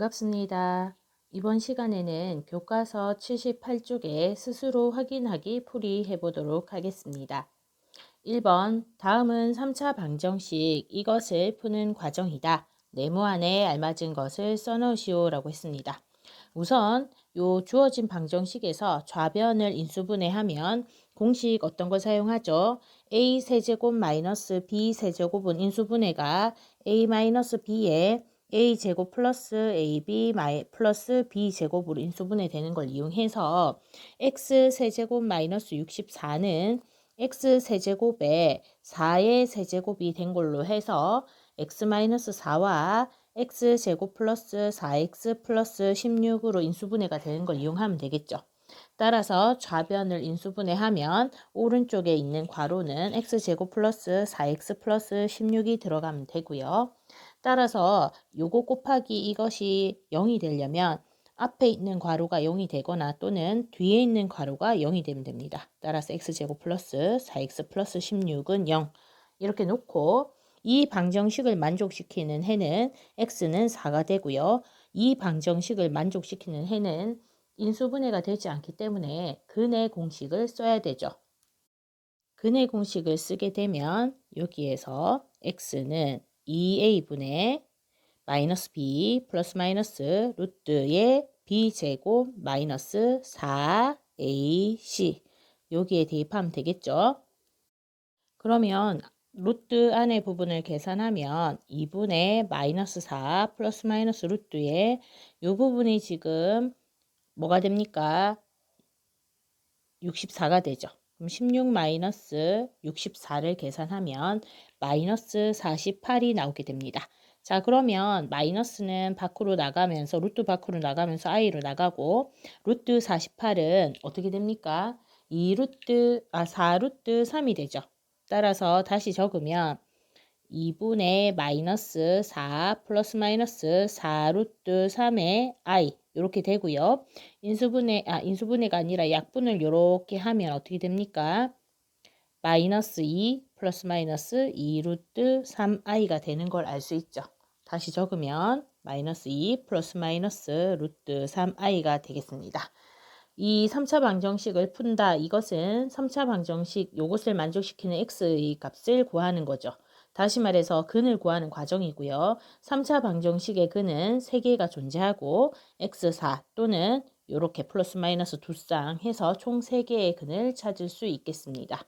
반갑습니다. 이번 시간에는 교과서 78쪽에 스스로 확인하기 풀이 해보도록 하겠습니다. 1번 다음은 3차 방정식 이것을 푸는 과정이다. 네모안에 알맞은 것을 써놓으시오 라고 했습니다. 우선 요 주어진 방정식에서 좌변을 인수분해하면 공식 어떤 걸 사용하죠? a 세제곱 마이너스 b 세제곱은 인수분해가 a 마이너스 b에 a제곱 플러스 ab 플러스 b제곱으로 인수분해 되는 걸 이용해서 x 세제곱 마이너스 64는 x 세제곱에 4의 세제곱이 된 걸로 해서 x 마이너스 4와 x제곱 플러스 4x 플러스 16으로 인수분해가 되는 걸 이용하면 되겠죠. 따라서 좌변을 인수분해하면 오른쪽에 있는 괄호는 x제곱 플러스 4x 플러스 16이 들어가면 되고요. 따라서 요거 곱하기 이것이 0이 되려면 앞에 있는 괄호가 0이 되거나 또는 뒤에 있는 괄호가 0이 되면 됩니다. 따라서 x제곱 플러스 4x 플러스 16은 0 이렇게 놓고 이 방정식을 만족시키는 해는 x는 4가 되고요. 이 방정식을 만족시키는 해는 인수분해가 되지 않기 때문에 근의 공식을 써야 되죠. 근의 공식을 쓰게 되면 여기에서 x는 2a분의 마이너스 b 플러스 마이너스 루트의 b제곱 마이너스 4ac 여기에 대입하면 되겠죠. 그러면 루트 안의 부분을 계산하면 2분의 마이너스 4 플러스 마이너스 루트의 이 부분이 지금 뭐가 됩니까? 64가 되죠. 그럼 16 마이너스 64를 계산하면 마이너스 48이 나오게 됩니다. 자, 그러면 마이너스는 밖으로 나가면서 루트 밖으로 나가면서 i로 나가고 루트 48은 어떻게 됩니까? 4루트 3이 되죠. 따라서 다시 적으면 2분의 마이너스 4 플러스 마이너스 4루트 3의 i 이렇게 되고요. 인수분해가 아니라 약분을 이렇게 하면 어떻게 됩니까? 마이너스 2 플러스 마이너스 2루트 3i가 되는 걸 알 수 있죠. 다시 적으면 마이너스 2 플러스 마이너스 루트 3i가 되겠습니다. 이 3차 방정식을 푼다. 이것은 3차 방정식 요것을 만족시키는 x의 값을 구하는 거죠. 다시 말해서 근을 구하는 과정이고요. 3차 방정식의 근은 3개가 존재하고 x4 또는 이렇게 플러스 마이너스 두 쌍 해서 총 3개의 근을 찾을 수 있겠습니다.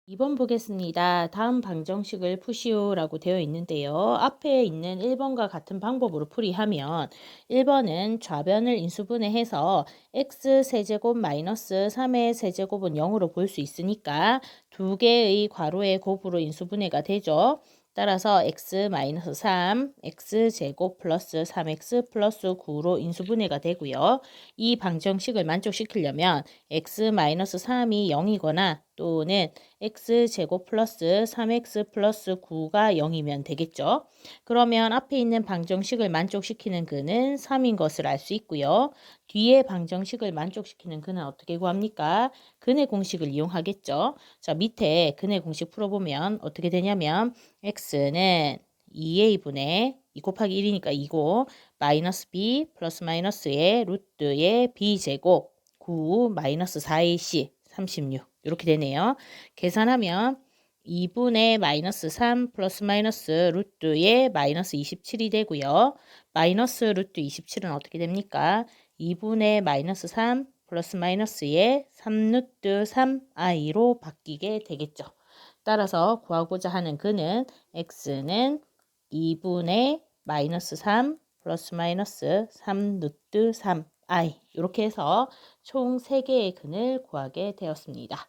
2번 보겠습니다. 다음 방정식을 푸시오라고 되어 있는데요. 앞에 있는 1번과 같은 방법으로 풀이하면 1번은 좌변을 인수분해해서 x세제곱 마이너스 3의 세제곱은 0으로 볼 수 있으니까 두 개의 괄호의 곱으로 인수분해가 되죠. 따라서 x-3, x제곱 플러스 3x 플러스 9로 인수분해가 되고요. 이 방정식을 만족시키려면 x-3이 0이거나 또는 x제곱 플러스 3x 플러스 9가 0이면 되겠죠. 그러면 앞에 있는 방정식을 만족시키는 근은 3인 것을 알 수 있고요. 뒤에 방정식을 만족시키는 근은 어떻게 구합니까? 근의 공식을 이용하겠죠. 자, 밑에 근의 공식 풀어보면 어떻게 되냐면 x는 2a분의 2 곱하기 1이니까 2고 마이너스 b 플러스 마이너스의 루트의 b제곱 9 마이너스 4ac 36 이렇게 되네요. 계산하면 2분의 마이너스 3 플러스 마이너스 루트의 마이너스 27이 되고요. 마이너스 루트 27은 어떻게 됩니까? 2분의 마이너스 3 플러스 마이너스의 3루트 3i로 바뀌게 되겠죠. 따라서 구하고자 하는 근은 x는 2분의 마이너스 3 플러스 마이너스 3루트 3i 이렇게 해서 총 3개의 근을 구하게 되었습니다.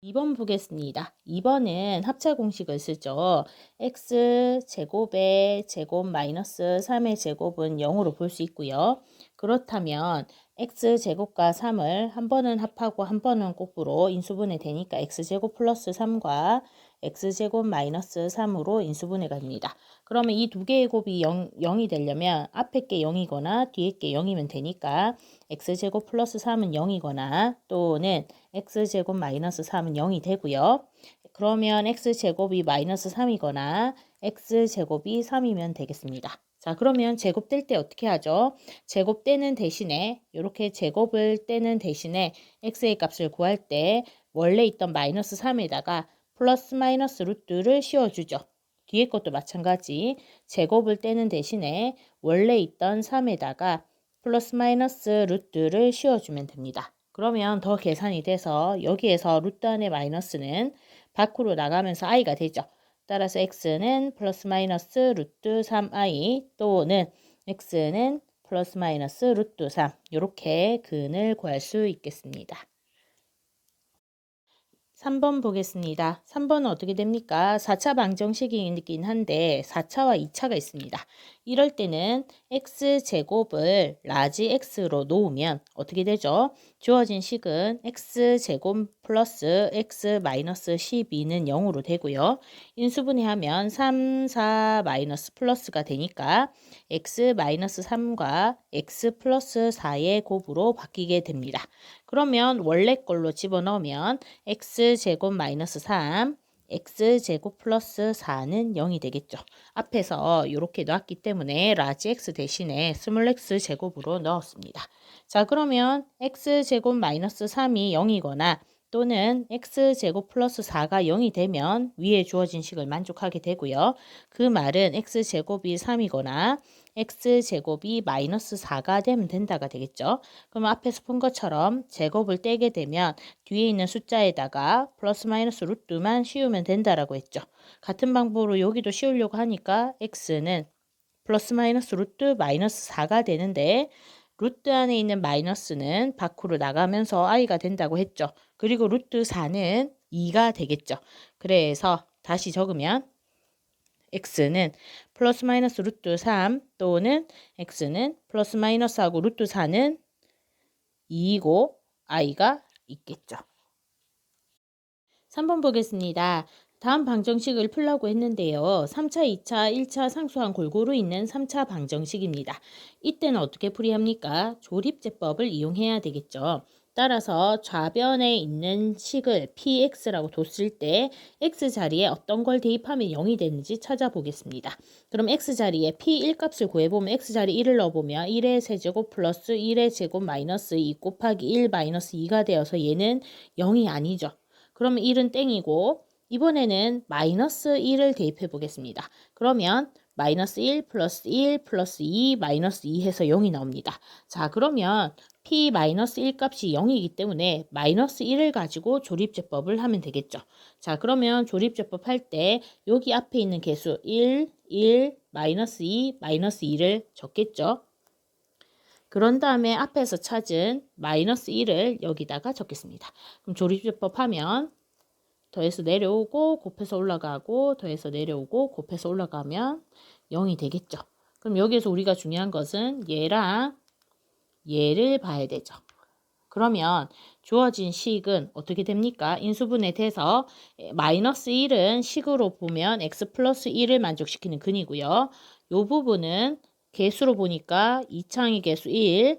2번 보겠습니다. 2번은 합차 공식을 쓰죠. x제곱의 제곱 마이너스 3의 제곱은 0으로 볼 수 있고요. 그렇다면 x제곱과 3을 한 번은 합하고 한 번은 곱으로 인수분해 되니까 x제곱 플러스 3과 x제곱 마이너스 3으로 인수분해가 됩니다. 그러면 이 두 개의 곱이 0이 되려면 앞에 게 0이거나 뒤에 게 0이면 되니까 x제곱 플러스 3은 0이거나 또는 x제곱 마이너스 3은 0이 되고요. 그러면 x제곱이 마이너스 3이거나 x제곱이 3이면 되겠습니다. 자, 그러면 제곱될 때 어떻게 하죠? 제곱되는 대신에 이렇게 제곱을 떼는 대신에 x의 값을 구할 때 원래 있던 마이너스 3에다가 플러스 마이너스 루트를 씌워주죠. 뒤에 것도 마찬가지. 제곱을 떼는 대신에 원래 있던 3에다가 플러스 마이너스 루트를 씌워주면 됩니다. 그러면 더 계산이 돼서 여기에서 루트 안의 마이너스는 밖으로 나가면서 i가 되죠. 따라서 x는 플러스 마이너스 루트 3i 또는 x는 플러스 마이너스 루트 3 이렇게 근을 구할 수 있겠습니다. 3번 보겠습니다. 3번은 어떻게 됩니까? 4차 방정식이긴 한데 4차와 2차가 있습니다. 이럴 때는 x제곱을 라지 x로 놓으면 어떻게 되죠? 주어진 식은 x제곱 플러스 x 마이너스 12는 0으로 되고요. 인수분해하면 3, 4 마이너스 플러스가 되니까 x 마이너스 3과 x 플러스 4의 곱으로 바뀌게 됩니다. 그러면 원래 걸로 집어넣으면 x제곱 마이너스 3, x제곱 플러스 4는 0이 되겠죠. 앞에서 이렇게 놨기 때문에 라지 x 대신에 스몰 x 제곱으로 넣었습니다. 자, 그러면 x제곱 마이너스 3이 0이거나 또는 x제곱 플러스 4가 0이 되면 위에 주어진 식을 만족하게 되고요. 그 말은 x제곱이 3이거나 x제곱이 마이너스 4가 되면 된다가 되겠죠. 그럼 앞에서 본 것처럼 제곱을 떼게 되면 뒤에 있는 숫자에다가 플러스 마이너스 루트만 씌우면 된다라고 했죠. 같은 방법으로 여기도 씌우려고 하니까 x는 플러스 마이너스 루트 마이너스 4가 되는데 루트 안에 있는 마이너스는 밖으로 나가면서 i가 된다고 했죠. 그리고 루트 4는 2가 되겠죠. 그래서 다시 적으면 x는 플러스 마이너스 루트 3 또는 x는 플러스 마이너스하고 루트 4는 2이고 i가 있겠죠. 3번 보겠습니다. 다음 방정식을 풀라고 했는데요. 3차, 2차, 1차 상수항 골고루 있는 3차 방정식입니다. 이때는 어떻게 풀이합니까? 조립제법을 이용해야 되겠죠. 따라서 좌변에 있는 식을 px라고 뒀을 때 x자리에 어떤 걸 대입하면 0이 되는지 찾아보겠습니다. 그럼 x자리에 p1 값을 구해보면 x자리 1을 넣어보면 1의 세제곱 플러스 1의 제곱 마이너스 2 곱하기 1 마이너스 2가 되어서 얘는 0이 아니죠. 그러면 1은 땡이고 이번에는 마이너스 1을 대입해 보겠습니다. 그러면 마이너스 1 플러스 1 플러스 2 마이너스 2 해서 0이 나옵니다. 자, 그러면 p 마이너스 1 값이 0이기 때문에 마이너스 1을 가지고 조립제법을 하면 되겠죠. 자, 그러면 조립제법 할 때 여기 앞에 있는 개수 1, 1, 마이너스 2, 마이너스 2를 적겠죠. 그런 다음에 앞에서 찾은 마이너스 1을 여기다가 적겠습니다. 그럼 조립제법 하면 더해서 내려오고 곱해서 올라가고 더해서 내려오고 곱해서 올라가면 0이 되겠죠. 그럼 여기에서 우리가 중요한 것은 얘랑 얘를 봐야 되죠. 그러면 주어진 식은 어떻게 됩니까? 인수분해 돼서 마이너스 1은 식으로 보면 x 플러스 1을 만족시키는 근이고요. 이 부분은 개수로 보니까 2창의 개수 1,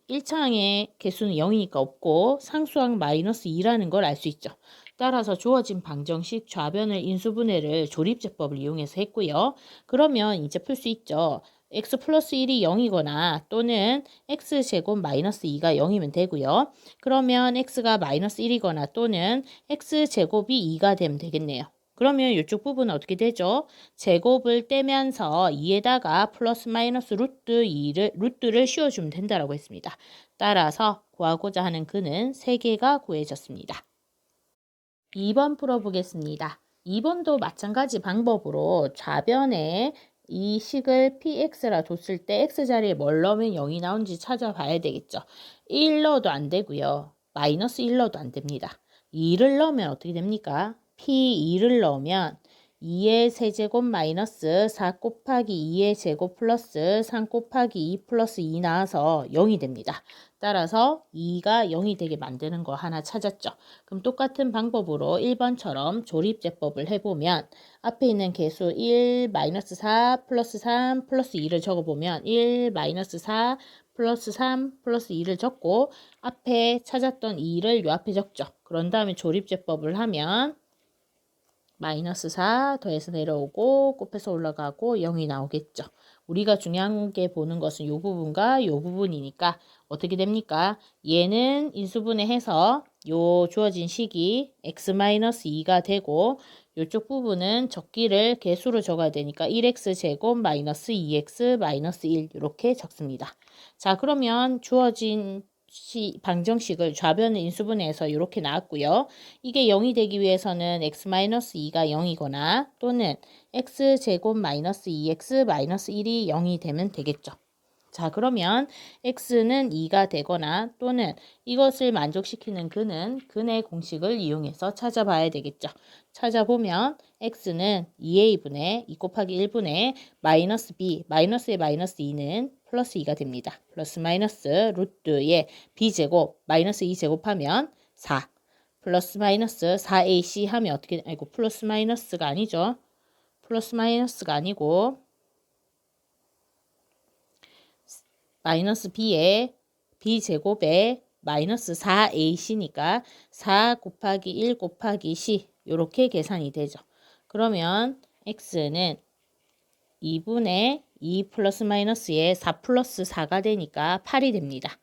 1창의 개수는 0이니까 없고 상수항 마이너스 2라는 걸 알 수 있죠. 따라서 주어진 방정식 좌변을 인수분해를 조립제법을 이용해서 했고요. 그러면 이제 풀 수 있죠. x 플러스 1이 0이거나 또는 x제곱 마이너스 2가 0이면 되고요. 그러면 x가 마이너스 1이거나 또는 x제곱이 2가 되면 되겠네요. 그러면 이쪽 부분은 어떻게 되죠? 제곱을 떼면서 2에다가 플러스 마이너스 루트를 씌워주면 된다라고 했습니다. 따라서 구하고자 하는 근은 3개가 구해졌습니다. 2번 풀어보겠습니다. 2번도 마찬가지 방법으로 좌변에 이 식을 px라 뒀을 때 x자리에 뭘 넣으면 0이 나오는지 찾아봐야 되겠죠. 1 넣어도 안 되고요. 마이너스 1 넣어도 안 됩니다. 2를 넣으면 어떻게 됩니까? p2를 넣으면 2의 세제곱 마이너스 4 곱하기 2의 제곱 플러스 3 곱하기 2 플러스 2 나와서 0이 됩니다. 따라서 2가 0이 되게 만드는 거 하나 찾았죠. 그럼 똑같은 방법으로 1번처럼 조립제법을 해보면 앞에 있는 개수 1, 마이너스 4, 플러스 3, 플러스 2를 적어보면 1, 마이너스 4, 플러스 3, 플러스 2를 적고 앞에 찾았던 2를 요 앞에 적죠. 그런 다음에 조립제법을 하면 마이너스 4 더해서 내려오고 곱해서 올라가고 0이 나오겠죠. 우리가 중요한 게 보는 것은 이 부분과 이 부분이니까 어떻게 됩니까? 얘는 인수분해해서 요 주어진 식이 x-2가 되고 이쪽 부분은 적기를 개수로 적어야 되니까 1x 제곱 마이너스 2x 마이너스 1 이렇게 적습니다. 자, 그러면 주어진 방정식을 좌변을 인수분해해서 이렇게 나왔고요. 이게 0이 되기 위해서는 x-2가 0이거나 또는 x제곱 마이너스 2x 마이너스 1이 0이 되면 되겠죠. 자, 그러면 x는 2가 되거나 또는 이것을 만족시키는 근의 공식을 이용해서 찾아봐야 되겠죠. 찾아보면 x는 2a분의 2 곱하기 1분의 마이너스 b, 마이너스의 마이너스 2는 플러스 2가 됩니다. 플러스 마이너스 루트의 b제곱 마이너스 2제곱하면 4 플러스 마이너스 4ac 하면 어떻게, 아이고 플러스 마이너스가 아니죠. 플러스 마이너스가 아니고 마이너스 b에 b제곱에 마이너스 4ac니까 4 곱하기 1 곱하기 c 이렇게 계산이 되죠. 그러면 x는 2분의 2 플러스 마이너스에 4 플러스 4가 되니까 8이 됩니다.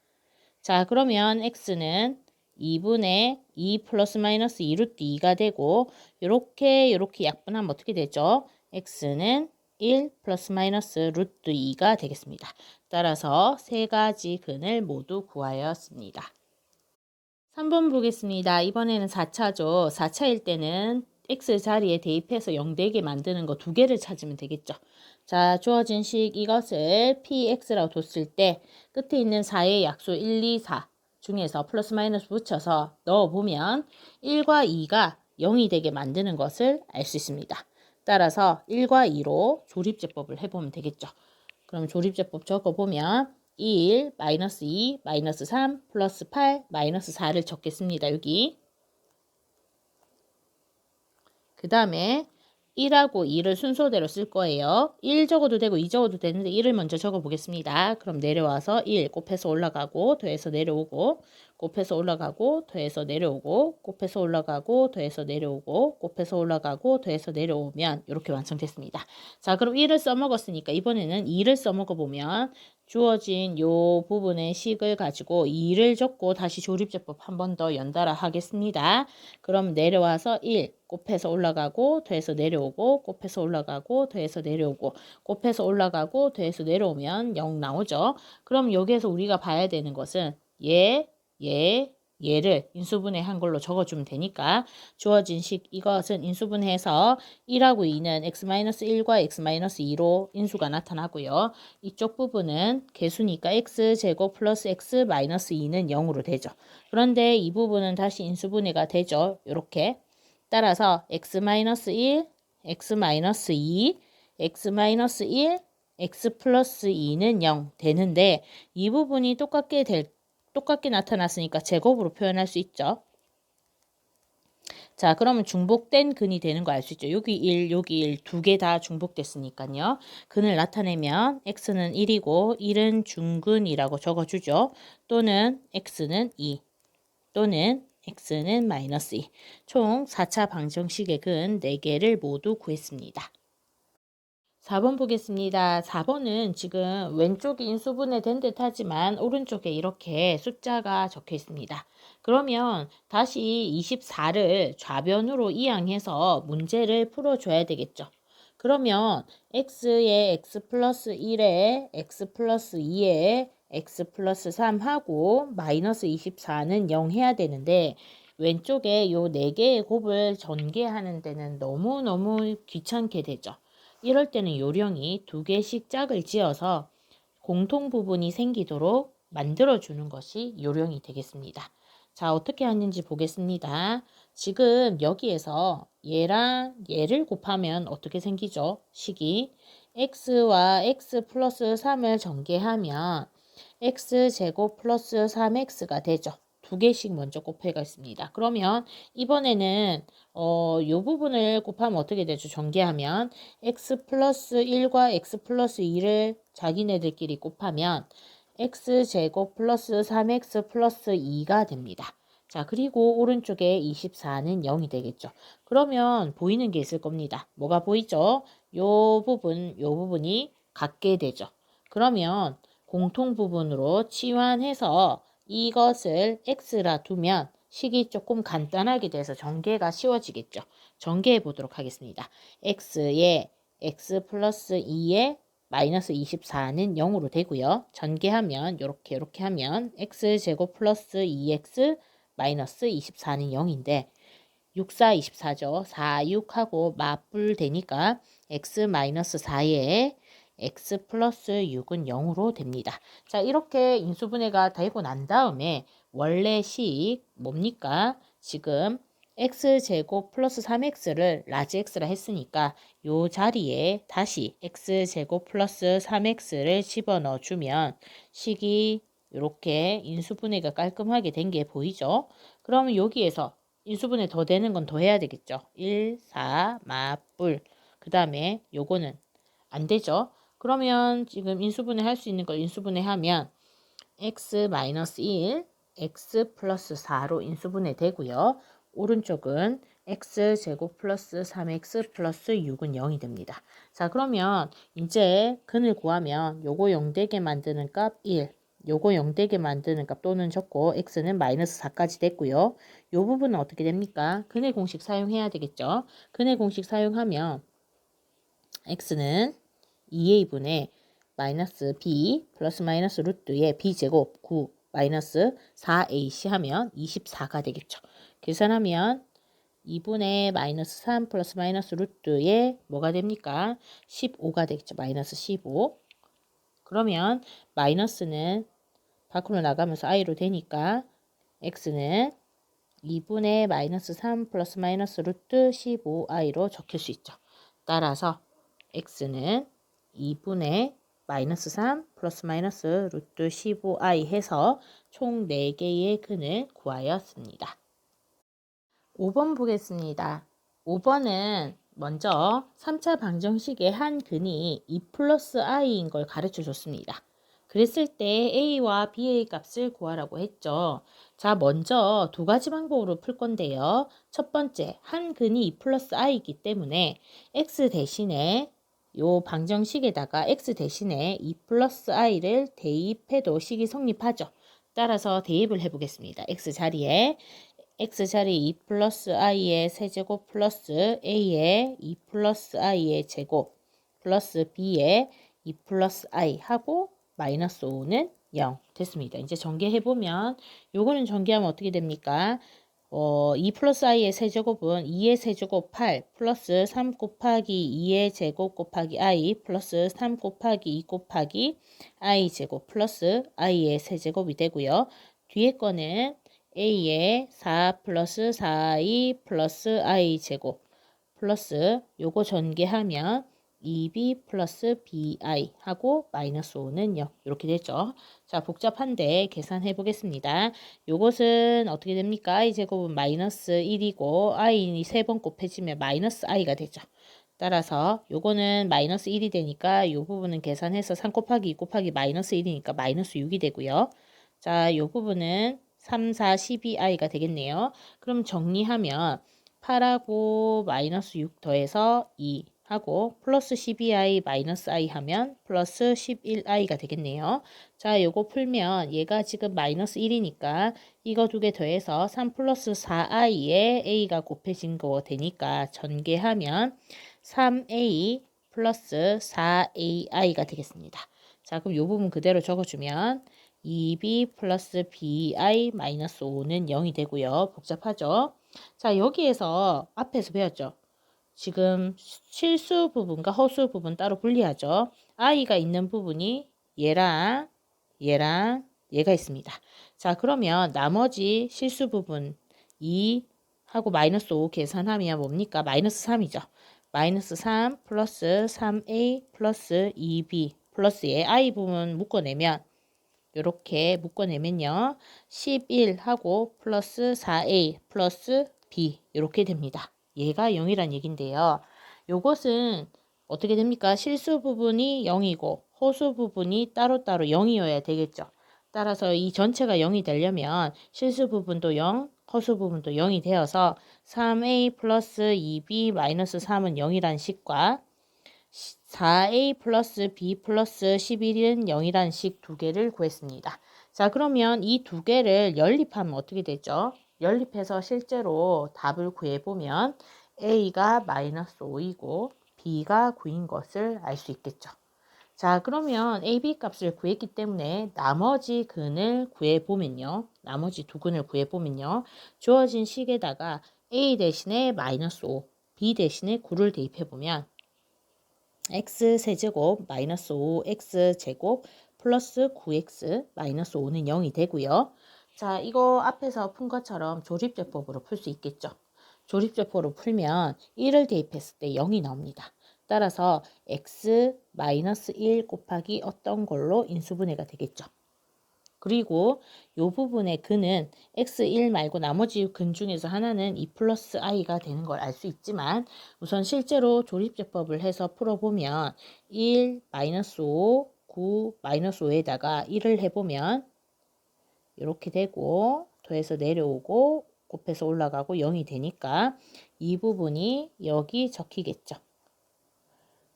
자, 그러면 x는 2분의 2 플러스 마이너스 2 루트 2가 되고 이렇게 약분하면 어떻게 되죠? x는 1 플러스 마이너스 루트 2가 되겠습니다. 따라서 세 가지 근을 모두 구하였습니다. 3번 보겠습니다. 이번에는 4차죠. 4차일 때는 x 자리에 대입해서 0 되게 만드는 거 두 개를 찾으면 되겠죠. 자, 주어진 식 이것을 px라고 뒀을 때 끝에 있는 4의 약수 1, 2, 4 중에서 플러스 마이너스 붙여서 넣어보면 1과 2가 0이 되게 만드는 것을 알 수 있습니다. 따라서 1과 2로 조립제법을 해보면 되겠죠. 그럼 조립제법 적어보면 1, 마이너스 2, 마이너스 3, 플러스 8, 마이너스 4를 적겠습니다. 여기. 그 다음에 1하고 2를 순서대로 쓸 거예요. 1 적어도 되고 2 적어도 되는데 1을 먼저 적어보겠습니다. 그럼 내려와서 1 곱해서 올라가고 더해서 내려오고 곱해서 올라가고 더해서 내려오고 곱해서 올라가고 더해서 내려오고 곱해서 올라가고 더해서 내려오면 이렇게 완성됐습니다. 자, 그럼 1을 써먹었으니까 이번에는 2를 써먹어보면 주어진 요 부분의 식을 가지고 2를 적고 다시 조립제법 한 번 더 연달아 하겠습니다. 그럼 내려와서 1 곱해서 올라가고 더해서 내려오고 곱해서 올라가고 더해서 내려오고 곱해서 올라가고 더해서 내려오면 0 나오죠. 그럼 여기에서 우리가 봐야 되는 것은 얘를 인수분해한 걸로 적어주면 되니까 주어진 식 이것은 인수분해해서 1하고 2는 x-1과 x-2로 인수가 나타나고요. 이쪽 부분은 개수니까 x제곱 플러스 x-2는 0으로 되죠. 그런데 이 부분은 다시 인수분해가 되죠. 이렇게. 따라서 x-1, x-2, x-1, x 플러스 2는 0 되는데 이 부분이 똑같게 나타났으니까 제곱으로 표현할 수 있죠. 자, 그러면 중복된 근이 되는 거 알 수 있죠. 여기 1, 여기 1, 두 개 다 중복됐으니까요. 근을 나타내면 x는 1이고 1은 중근이라고 적어주죠. 또는 x는 2, 또는 x는 마이너스 2. 총 4차 방정식의 근 4개를 모두 구했습니다. 4번 보겠습니다. 4번은 지금 왼쪽이 인수분해 된 듯 하지만 오른쪽에 이렇게 숫자가 적혀 있습니다. 그러면 다시 24를 좌변으로 이항해서 문제를 풀어줘야 되겠죠. 그러면 x에 x 플러스 1에 x 플러스 2에 x 플러스 3하고 마이너스 24는 0 해야 되는데 왼쪽에 요 4개의 곱을 전개하는 데는 너무너무 귀찮게 되죠. 이럴 때는 요령이 2개씩 짝을 지어서 공통 부분이 생기도록 만들어주는 것이 요령이 되겠습니다. 자, 어떻게 하는지 보겠습니다. 지금 여기에서 얘랑 얘를 곱하면 어떻게 생기죠? 식이 x와 x 플러스 3을 전개하면 x제곱 플러스 3x가 되죠. 2개씩 먼저 곱해가겠습니다. 그러면 이번에는 요 부분을 곱하면 어떻게 되죠? 전개하면 x 플러스 1과 x 플러스 2를 자기네들끼리 곱하면 x제곱 플러스 3x 플러스 2가 됩니다. 자, 그리고 오른쪽에 24는 0이 되겠죠. 그러면 보이는 게 있을 겁니다. 뭐가 보이죠? 요 부분이 같게 되죠. 그러면 공통 부분으로 치환해서 이것을 x라 두면 식이 조금 간단하게 돼서 전개가 쉬워지겠죠. 전개해 보도록 하겠습니다. x에 x 플러스 2에 마이너스 24는 0으로 되고요. 전개하면 이렇게 하면 x제곱 플러스 2x 마이너스 24는 0인데 6, 4, 24죠. 4, 6하고 맞불 되니까 x 마이너스 4에 x 플러스 6은 0으로 됩니다. 자, 이렇게 인수분해가 되고 난 다음에 원래 식 뭡니까? 지금 x제곱 플러스 3x를 라지 x라 했으니까 요 자리에 다시 x제곱 플러스 3x를 집어넣어 주면 식이 이렇게 인수분해가 깔끔하게 된 게 보이죠? 그러면 여기에서 인수분해 더 되는 건 더 해야 되겠죠. 1, 4, 맞불. 그 다음에 요거는 안 되죠. 그러면 지금 인수분해 할 수 있는 걸 인수분해 하면 x-1, x 플러스 4로 인수분해 되고요. 오른쪽은 x제곱 플러스 3x 플러스 6은 0이 됩니다. 자, 그러면 이제 근을 구하면 요거 0되게 만드는 값 1, 요거 0되게 만드는 값 또는 적고 x는 마이너스 4까지 됐고요. 요 부분은 어떻게 됩니까? 근의 공식 사용해야 되겠죠. 근의 공식 사용하면 x는 2a분의 마이너스 b 플러스 마이너스 루트의 b제곱 9 마이너스 4ac 하면 24가 되겠죠. 계산하면 2분의 마이너스 3 플러스 마이너스 루트의 뭐가 됩니까? 15가 되겠죠. 마이너스 15. 그러면 마이너스는 밖으로 나가면서 i로 되니까 x는 2분의 마이너스 3 플러스 마이너스 루트 15i로 적힐 수 있죠. 따라서 x는 2분의 마이너스 3 플러스 마이너스 루트 15i 해서 총 4개의 근을 구하였습니다. 5번 보겠습니다. 5번은 먼저 3차 방정식의 한 근이 2 플러스 i인 걸 가르쳐 줬습니다. 그랬을 때 a와 b의 값을 구하라고 했죠. 자, 먼저 두 가지 방법으로 풀 건데요. 첫 번째, 한 근이 2 플러스 i이기 때문에 x 대신에 요 방정식에다가 x 대신에 2 플러스 i를 대입해도 식이 성립하죠. 따라서 대입을 해보겠습니다. x 자리에 x자리 2 플러스 i의 세제곱 플러스 a의 2 플러스 i의 제곱 플러스 b의 2 플러스 i 하고 마이너스 5는 0 됐습니다. 이제 전개해보면 요거는 전개하면 어떻게 됩니까? 2 플러스 i의 세제곱은 2의 세제곱 8 플러스 3 곱하기 2의 제곱 곱하기 i 플러스 3 곱하기 2 곱하기 i 제곱 플러스 i의 세제곱이 되고요. 뒤에 거는 a의 4 플러스 4i 플러스 i 제곱 플러스 요거 전개하면 2b 플러스 bi 하고 마이너스 5는 0 이렇게 되죠. 자, 복잡한데 계산해 보겠습니다. 요것은 어떻게 됩니까? i 제곱은 마이너스 1이고 i이 3번 곱해지면 마이너스 i가 되죠. 따라서 요거는 마이너스 1이 되니까 요 부분은 계산해서 3 곱하기 2 곱하기 마이너스 1이니까 마이너스 6이 되고요. 자, 요 부분은 3, 4, 12i가 되겠네요. 그럼 정리하면 8하고 마이너스 6 더해서 2 하고 플러스 12i 마이너스 i 하면 플러스 11i가 되겠네요. 자, 요거 풀면 얘가 지금 마이너스 1이니까 이거 두 개 더해서 3 플러스 4i에 a가 곱해진 거 되니까 전개하면 3a 플러스 4ai가 되겠습니다. 자, 그럼 요 부분 그대로 적어주면 2b 플러스 bi 마이너스 5는 0이 되고요. 복잡하죠? 자, 여기에서 앞에서 배웠죠? 지금 실수 부분과 허수 부분 따로 분리하죠. i가 있는 부분이 얘랑 얘가 있습니다. 자, 그러면 나머지 실수 부분 2 하고 마이너스 5 계산하면 뭡니까? 마이너스 3이죠. 마이너스 3 플러스 3a 플러스 2b 플러스에 i 부분 묶어내면 이렇게 묶어내면요. 11하고 플러스 4a 플러스 b 이렇게 됩니다. 얘가 0이란 얘긴데요. 요것은 어떻게 됩니까? 실수 부분이 0이고 허수 부분이 따로따로 0이어야 되겠죠. 따라서 이 전체가 0이 되려면 실수 부분도 0, 허수 부분도 0이 되어서 3a 플러스 2b 마이너스 3은 0이란 식과 4a 플러스 b 플러스 11은 0이란 식 두 개를 구했습니다. 자, 그러면 이 두 개를 연립하면 어떻게 되죠? 연립해서 실제로 답을 구해보면 a가 마이너스 5이고 b가 9인 것을 알 수 있겠죠. 자, 그러면 a, b 값을 구했기 때문에 나머지 근을 구해보면요. 나머지 두 근을 구해보면요. 주어진 식에다가 a 대신에 마이너스 5, b 대신에 9를 대입해보면 x 세제곱 마이너스 5x 제곱 플러스 9x 마이너스 5는 0이 되고요. 자, 이거 앞에서 푼 것처럼 조립제법으로 풀 수 있겠죠. 조립제법으로 풀면 1을 대입했을 때 0이 나옵니다. 따라서 x 마이너스 1 곱하기 어떤 걸로 인수분해가 되겠죠. 그리고 이 부분의 근은 x1 말고 나머지 근 중에서 하나는 2 플러스 i가 되는 걸 알 수 있지만 우선 실제로 조립제법을 해서 풀어보면 1 마이너스 5, 9 마이너스 5에다가 1을 해보면 이렇게 되고 더해서 내려오고 곱해서 올라가고 0이 되니까 이 부분이 여기 적히겠죠.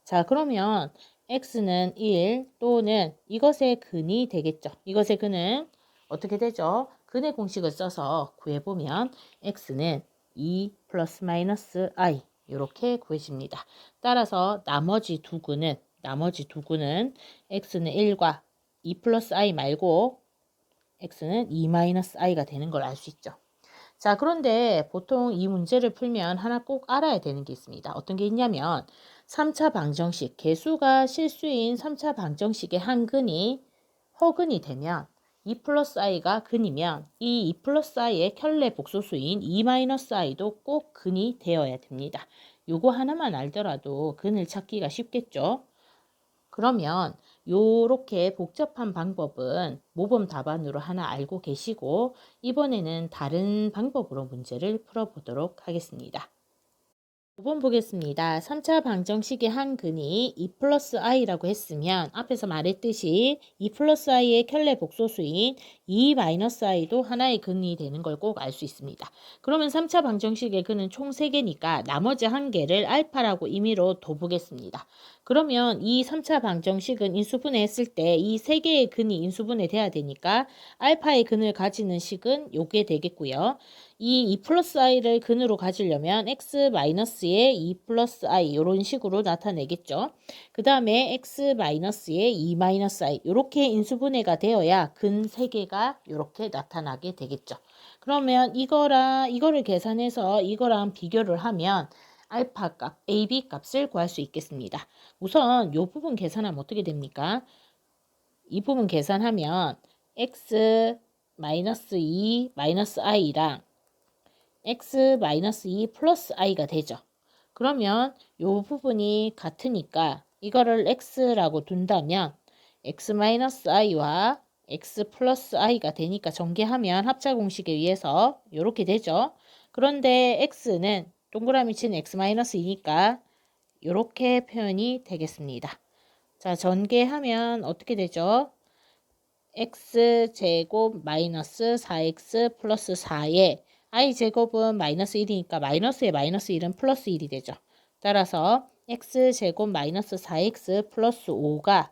자, 그러면 x는 1 또는 이것의 근이 되겠죠. 이것의 근은 어떻게 되죠? 근의 공식을 써서 구해보면 x는 2 플러스 마이너스 i 이렇게 구해집니다. 따라서 나머지 두 근은 x는 1과 2 플러스 i 말고 x는 2 마이너스 i가 되는 걸 알 수 있죠. 자, 그런데 보통 이 문제를 풀면 하나 꼭 알아야 되는 게 있습니다. 어떤 게 있냐면 3차 방정식, 개수가 실수인 3차 방정식의 한 근이 허근이 되면 2 플러스 i가 근이면 이 2 플러스 i의 켤레 복소수인 2 마이너스 i도 꼭 근이 되어야 됩니다. 요거 하나만 알더라도 근을 찾기가 쉽겠죠. 그러면 요렇게 복잡한 방법은 모범 답안으로 하나 알고 계시고 이번에는 다른 방법으로 문제를 풀어보도록 하겠습니다. 5번 보겠습니다. 3차 방정식의 한 근이 2 플러스 i라고 했으면 앞에서 말했듯이 2 플러스 i의 켤레 복소수인 2 마이너스 i도 하나의 근이 되는 걸 꼭 알 수 있습니다. 그러면 3차 방정식의 근은 총 3개니까 나머지 한 개를 알파라고 임의로 둬보겠습니다. 그러면 이 3차 방정식은 인수분해 했을 때 이 3개의 근이 인수분해 돼야 되니까 알파의 근을 가지는 식은 요게 되겠고요. 이 2 플러스 i를 근으로 가지려면 x 마이너스의 2 플러스 i 이런 식으로 나타내겠죠. 그 다음에 x 마이너스의 2 마이너스 i 이렇게 인수분해가 되어야 근 3개가 이렇게 나타나게 되겠죠. 그러면 이거를 계산해서 이거랑 비교를 하면 알파 값, AB 값을 구할 수 있겠습니다. 우선 이 부분 계산하면 어떻게 됩니까? 이 부분 계산하면 x 마이너스 2 마이너스 i랑 x 마이너스 2 플러스 i가 되죠. 그러면 이 부분이 같으니까 이거를 x라고 둔다면 x 마이너스 i와 x 플러스 i가 되니까 전개하면 합차 공식에 의해서 이렇게 되죠. 그런데 x는 동그라미 친 x 마이너스 2니까 이렇게 표현이 되겠습니다. 자, 전개하면 어떻게 되죠? x제곱 마이너스 4x 플러스 4에 i제곱은 마이너스 1이니까 마이너스에 마이너스 1은 플러스 1이 되죠. 따라서 x제곱 마이너스 4x 플러스 5가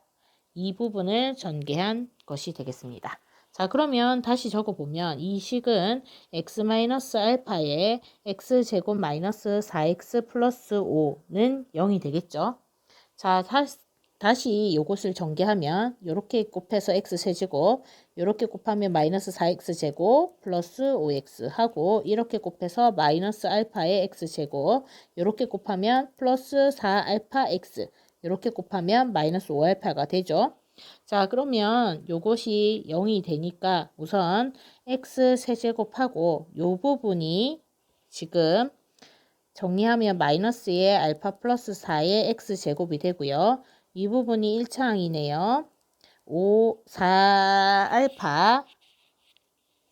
이 부분을 전개한 것이 되겠습니다. 자, 그러면 다시 적어보면 이 식은 x 마이너스 알파에 x제곱 마이너스 4x 플러스 5는 0이 되겠죠. 자, 다시 이것을 전개하면 이렇게 곱해서 x 세제곱 이렇게 곱하면 마이너스 4x 제곱 플러스 5x 하고 이렇게 곱해서 마이너스 알파의 x 제곱 이렇게 곱하면 플러스 4알파 x 이렇게 곱하면 마이너스 5알파가 되죠. 자, 그러면 요것이 0이 되니까 우선 x 세제곱하고 요 부분이 지금 정리하면 마이너스의 알파 플러스 4의 x제곱이 되고요. 이 부분이 1차항이네요.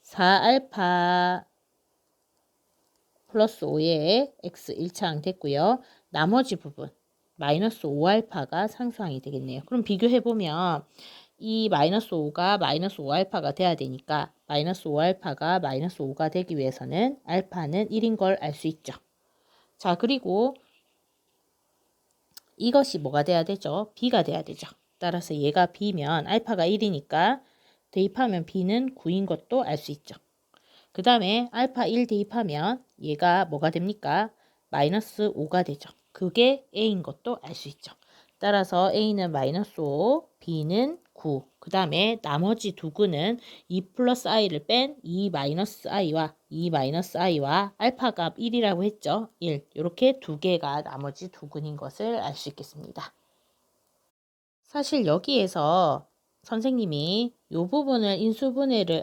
4알파 플러스 5의 x 1차항 됐고요. 나머지 부분 마이너스 5알파가 상수항이 되겠네요. 그럼 비교해보면 이 마이너스 5가 마이너스 5알파가 돼야 되니까 마이너스 5알파가 마이너스 5가 되기 위해서는 알파는 1인 걸 알 수 있죠. 자, 그리고 이것이 뭐가 돼야 되죠? b가 돼야 되죠. 따라서 얘가 b면 알파가 1이니까 대입하면 b는 9인 것도 알 수 있죠. 그 다음에 알파 1 대입하면 얘가 뭐가 됩니까? 마이너스 5가 되죠. 그게 a인 것도 알 수 있죠. 따라서 a는 마이너스 5, b는 9. 그 다음에 나머지 두 근은 2 플러스 i를 뺀 2 마이너스 i와 2 마이너스 i와 알파 값 1이라고 했죠. 1. 이렇게 두 개가 나머지 두 근인 것을 알 수 있겠습니다. 사실 여기에서 선생님이 이 부분을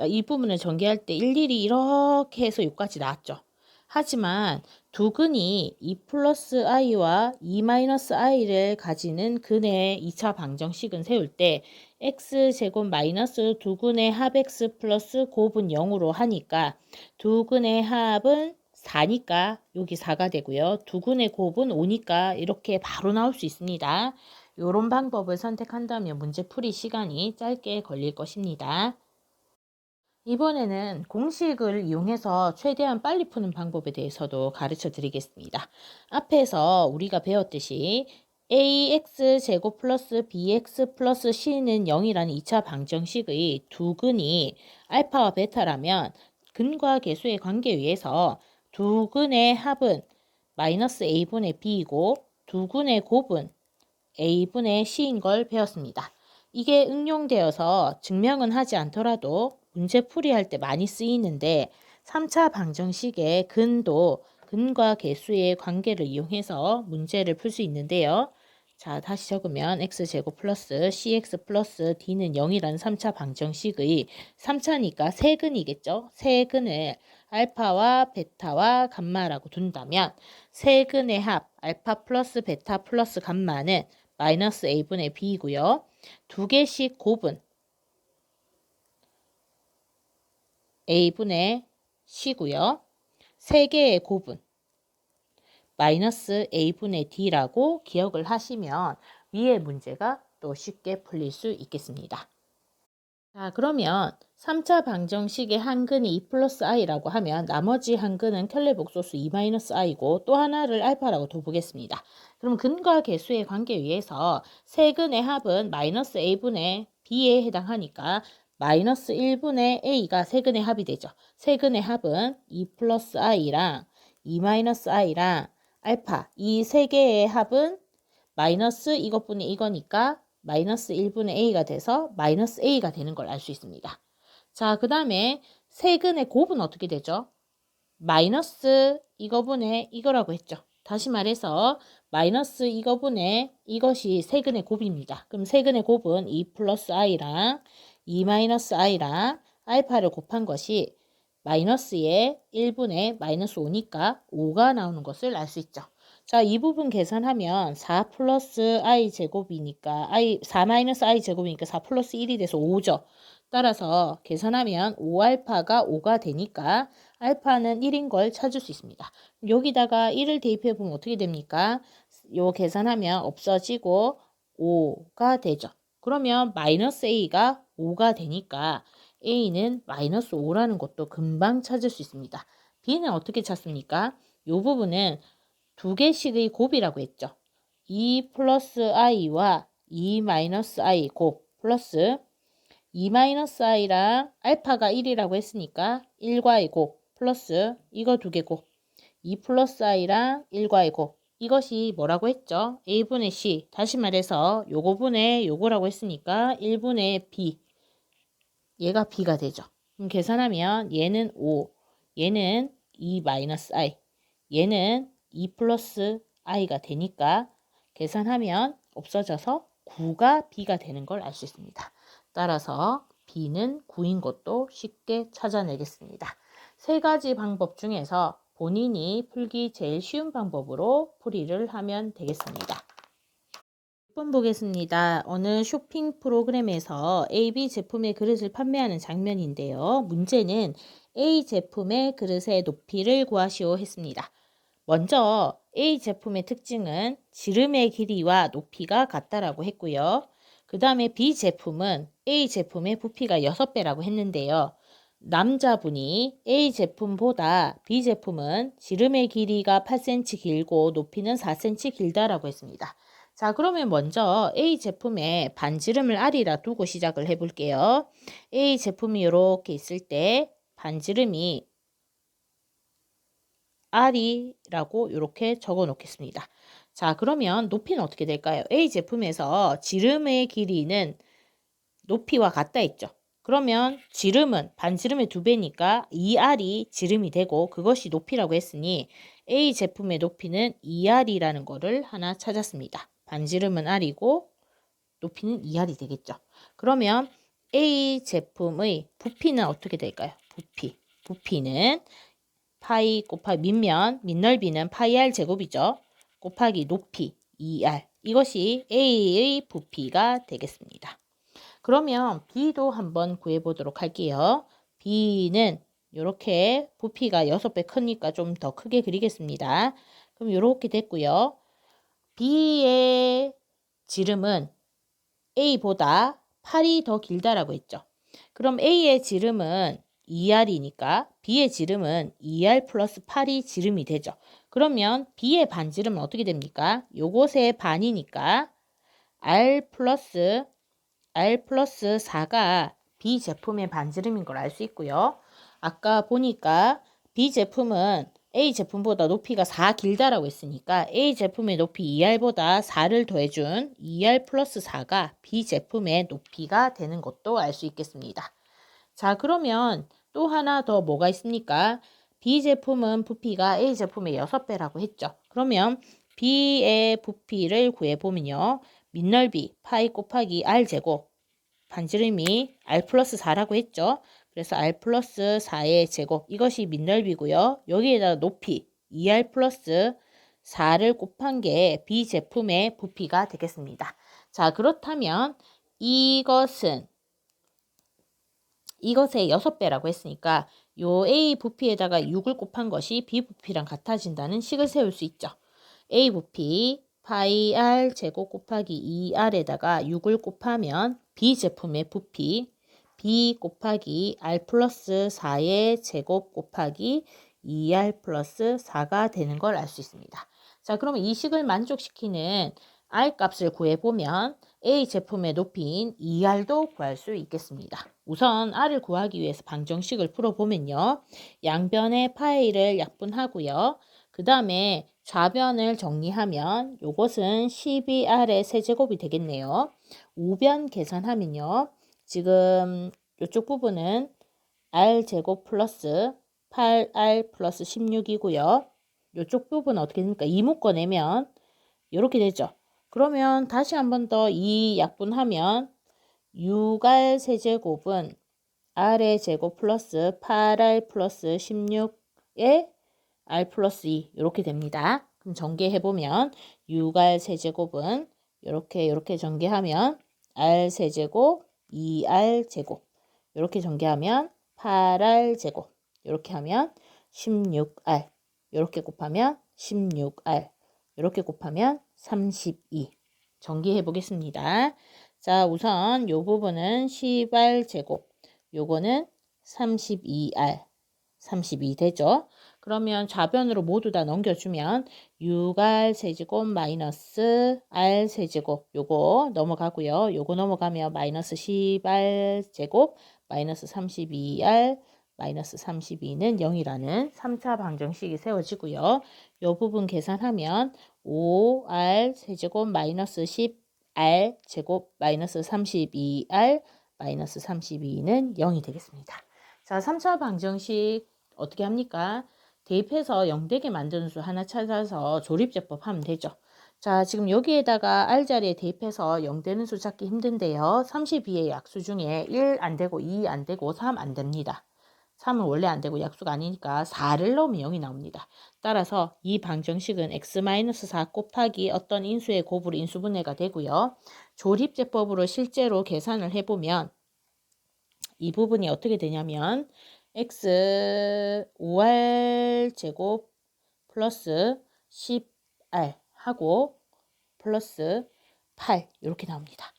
이 부분을 전개할 때 일일이 이렇게 해서 여기까지 나왔죠. 하지만 두 근이 2 플러스 i와 2 마이너스 i를 가지는 근의 2차 방정식은 세울 때 x제곱 마이너스 두 근의 합 x 플러스 곱은 0으로 하니까 두 근의 합은 4니까 여기 4가 되고요. 두 근의 곱은 5니까 이렇게 바로 나올 수 있습니다. 이런 방법을 선택한다면 문제풀이 시간이 짧게 걸릴 것입니다. 이번에는 공식을 이용해서 최대한 빨리 푸는 방법에 대해서도 가르쳐 드리겠습니다. 앞에서 우리가 배웠듯이 ax제곱 플러스 bx 플러스 c는 0이라는 2차 방정식의 두 근이 알파와 베타라면 근과 계수의 관계에 의해서 두 근의 합은 마이너스 a분의 b이고 두 근의 곱은 a분의 c인 걸 배웠습니다. 이게 응용되어서 증명은 하지 않더라도 문제 풀이할 때 많이 쓰이는데 3차 방정식의 근도 근과 개수의 관계를 이용해서 문제를 풀 수 있는데요. 자, 다시 적으면 x제곱 플러스 cx 플러스 d는 0이라는 3차 방정식의 3차니까 세근이겠죠. 세근을 알파와 베타와 감마라고 둔다면 세근의 합 알파 플러스 베타 플러스 감마는 마이너스 a분의 b이고요. 두 개씩 곱은 a분의 c고요. 세 개의 곱은 마이너스 a분의 d라고 기억을 하시면 위의 문제가 또 쉽게 풀릴 수 있겠습니다. 자, 그러면 3차 방정식의 한 근이 2 플러스 i라고 하면 나머지 한 근은 켤레복소수 2 마이너스 i고 또 하나를 알파라고 둬보겠습니다. 그럼 근과 개수의 관계에 의해서 세 근의 합은 마이너스 a분의 b에 해당하니까 마이너스 1분의 a가 세 근의 합이 되죠. 세 근의 합은 2 플러스 i랑 2 마이너스 i랑 알파 이 세 개의 합은 마이너스 이것분의 이거니까 마이너스 1분의 a가 돼서 마이너스 a가 되는 걸 알 수 있습니다. 자, 그 다음에 세근의 곱은 어떻게 되죠? 마이너스 이거분의 이거라고 했죠. 다시 말해서 마이너스 이거분의 이것이 세근의 곱입니다. 그럼 세근의 곱은 2 플러스 i랑 2 마이너스 i랑 알파를 곱한 것이 마이너스의 1분의 마이너스 5니까 5가 나오는 것을 알 수 있죠. 자, 이 부분 계산하면 4 플러스 i 제곱이니까 4 마이너스 i 제곱이니까 4 플러스 1이 돼서 5죠. 따라서 계산하면 5알파가 5가 되니까 알파는 1인 걸 찾을 수 있습니다. 여기다가 1을 대입해 보면 어떻게 됩니까? 요 계산하면 없어지고 5가 되죠. 그러면 마이너스 a가 5가 되니까 a는 마이너스 5라는 것도 금방 찾을 수 있습니다. b는 어떻게 찾습니까? 요 부분은 두 개씩의 곱이라고 했죠. 2 플러스 i와 2 마이너스 i 곱 플러스 2 마이너스 i랑 알파가 1이라고 했으니까 1과의 곱 플러스 이거 두 개 곱 2 플러스 i랑 1과의 곱 이것이 뭐라고 했죠? a분의 c 다시 말해서 요거분의 요거라고 했으니까 1분의 b 얘가 b가 되죠. 그럼 계산하면 얘는 5 얘는 2 마이너스 i 얘는 2 플러스 i가 되니까 계산하면 없어져서 9가 b가 되는 걸 알 수 있습니다. 따라서 b는 9인 것도 쉽게 찾아내겠습니다. 세 가지 방법 중에서 본인이 풀기 제일 쉬운 방법으로 풀이를 하면 되겠습니다. 6번 보겠습니다. 어느 쇼핑 프로그램에서 AB 제품의 그릇을 판매하는 장면인데요. 문제는 A 제품의 그릇의 높이를 구하시오 했습니다. 먼저 A 제품의 특징은 지름의 길이와 높이가 같다라고 했고요. 그 다음에 B 제품은 A 제품의 부피가 6배라고 했는데요. 남자분이 A 제품보다 B 제품은 지름의 길이가 8cm 길고 높이는 4cm 길다라고 했습니다. 자, 그러면 먼저 A 제품의 반지름을 R이라 두고 시작을 해볼게요. A 제품이 이렇게 있을 때 반지름이 R이라고 이렇게 적어 놓겠습니다. 자, 그러면 높이는 어떻게 될까요? A 제품에서 지름의 길이는 높이와 같다 했죠. 그러면 지름은 반지름의 2배니까 2R이 지름이 되고 그것이 높이라고 했으니 A 제품의 높이는 2R이라는 거를 하나 찾았습니다. 반지름은 R이고 높이는 2R이 되겠죠. 그러면 A 제품의 부피는 어떻게 될까요? 부피는 파이 곱하기 밑넓이는 파이 R 제곱이죠. 곱하기 높이 2R. 이것이 A의 부피가 되겠습니다. 그러면 B도 한번 구해보도록 할게요. B는 이렇게 부피가 6배 크니까 좀 더 크게 그리겠습니다. 그럼 이렇게 됐고요. B의 지름은 A보다 8이 더 길다라고 했죠. 그럼 A의 지름은 2R이니까 B의 지름은 2R 플러스 8이 지름이 되죠. 그러면 B의 반지름은 어떻게 됩니까? 요것의 반이니까 R 플러스 4가 B 제품의 반지름인 걸 알 수 있고요. 아까 보니까 B 제품은 A 제품보다 높이가 4 길다라고 했으니까 A 제품의 높이 2R보다 4를 더해준 2R 플러스 4가 B 제품의 높이가 되는 것도 알 수 있겠습니다. 자, 그러면 또 하나 더 뭐가 있습니까? B 제품은 부피가 A 제품의 6배라고 했죠. 그러면 B의 부피를 구해보면요. 밑넓이 파이 곱하기 R 제곱 반지름이 R 플러스 4라고 했죠. 그래서 R 플러스 4의 제곱 이것이 밑넓이고요. 여기에다가 높이 2R 플러스 4를 곱한 게 B 제품의 부피가 되겠습니다. 자, 그렇다면 이것의 6배라고 했으니까 요 A 부피에다가 6을 곱한 것이 B 부피랑 같아진다는 식을 세울 수 있죠. A 부피 파이 R 제곱 곱하기 2R에다가 6을 곱하면 B 제품의 부피 B 곱하기 R 플러스 4의 제곱 곱하기 2R 플러스 4가 되는 걸 알 수 있습니다. 자, 그러면 이 식을 만족시키는 R 값을 구해보면 A 제품의 높이인 2R도 구할 수 있겠습니다. 우선 R을 구하기 위해서 방정식을 풀어보면요. 양변의 파이를 약분하고요. 그 다음에 좌변을 정리하면 요것은 12R의 세제곱이 되겠네요. 우변 계산하면요. 지금 이쪽 부분은 R제곱 플러스 8R 플러스 16이고요. 이쪽 부분은 어떻게 됩니까? 2 묶어내면 이렇게 되죠. 그러면 다시 한 번 더 이 약분하면 6R 세제곱은 R의 제곱 플러스 8R 플러스 16의 R 플러스 2 이렇게 됩니다. 그럼 전개해보면 6R 세제곱은 이렇게 전개하면 R 세제곱 2R 제곱 이렇게 전개하면 8R 제곱 이렇게 하면 16R 이렇게 곱하면 16R 이렇게 곱하면 32 전개해 보겠습니다. 자, 우선 요 부분은 10R 제곱 요거는 32R 32 되죠. 그러면 좌변으로 모두 다 넘겨주면 6R 세제곱 마이너스 R 세제곱 요거 넘어가고요. 요거 넘어가면 마이너스 10R 제곱 마이너스 32R 마이너스 32는 0이라는 3차 방정식이 세워지고요. 요 부분 계산하면 5R 세제곱 마이너스 10R 제곱 마이너스 32R 마이너스 32는 0이 되겠습니다. 자, 3차 방정식 어떻게 합니까? 대입해서 0되게 만드는 수 하나 찾아서 조립제법 하면 되죠. 자, 지금 여기에다가 R자리에 대입해서 0되는 수 찾기 힘든데요. 32의 약수 중에 1 안 되고 2 안 되고 3 안 됩니다. 3은 원래 안 되고 약수가 아니니까 4를 넣으면 0이 나옵니다. 따라서 이 방정식은 x-4 곱하기 어떤 인수의 곱으로 인수분해가 되고요. 조립제법으로 실제로 계산을 해보면 이 부분이 어떻게 되냐면 x 5r 제곱 플러스 10r 하고 플러스 8 이렇게 나옵니다.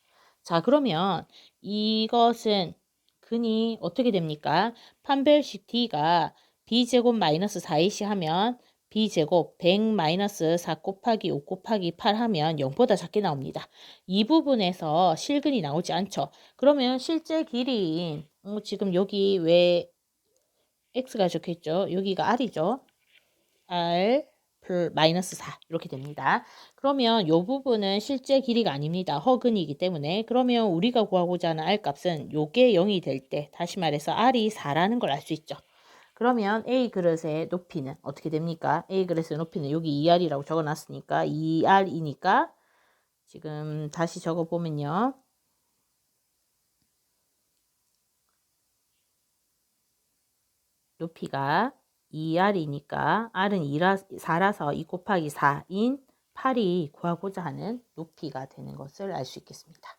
자, 그러면 이것은 근이 어떻게 됩니까? 판별식 D가 B제곱 마이너스 4AC 하면 B제곱 100 마이너스 4 곱하기 5 곱하기 8 하면 0보다 작게 나옵니다. 이 부분에서 실근이 나오지 않죠. 그러면 실제 길이인 지금 여기 왜 X가 적혀있죠? 여기가 R이죠. R 마이너스 4 이렇게 됩니다. 그러면 이 부분은 실제 길이가 아닙니다. 허근이기 때문에 그러면 우리가 구하고자 하는 R 값은 요게 0이 될 때 다시 말해서 R이 4라는 걸 알 수 있죠. 그러면 A 그릇의 높이는 어떻게 됩니까? A 그릇의 높이는 여기 2R이라고 적어놨으니까 2R이니까 지금 다시 적어보면요. 높이가 2R이니까 R은 4라서 2 곱하기 4인 8이 구하고자 하는 높이가 되는 것을 알 수 있겠습니다.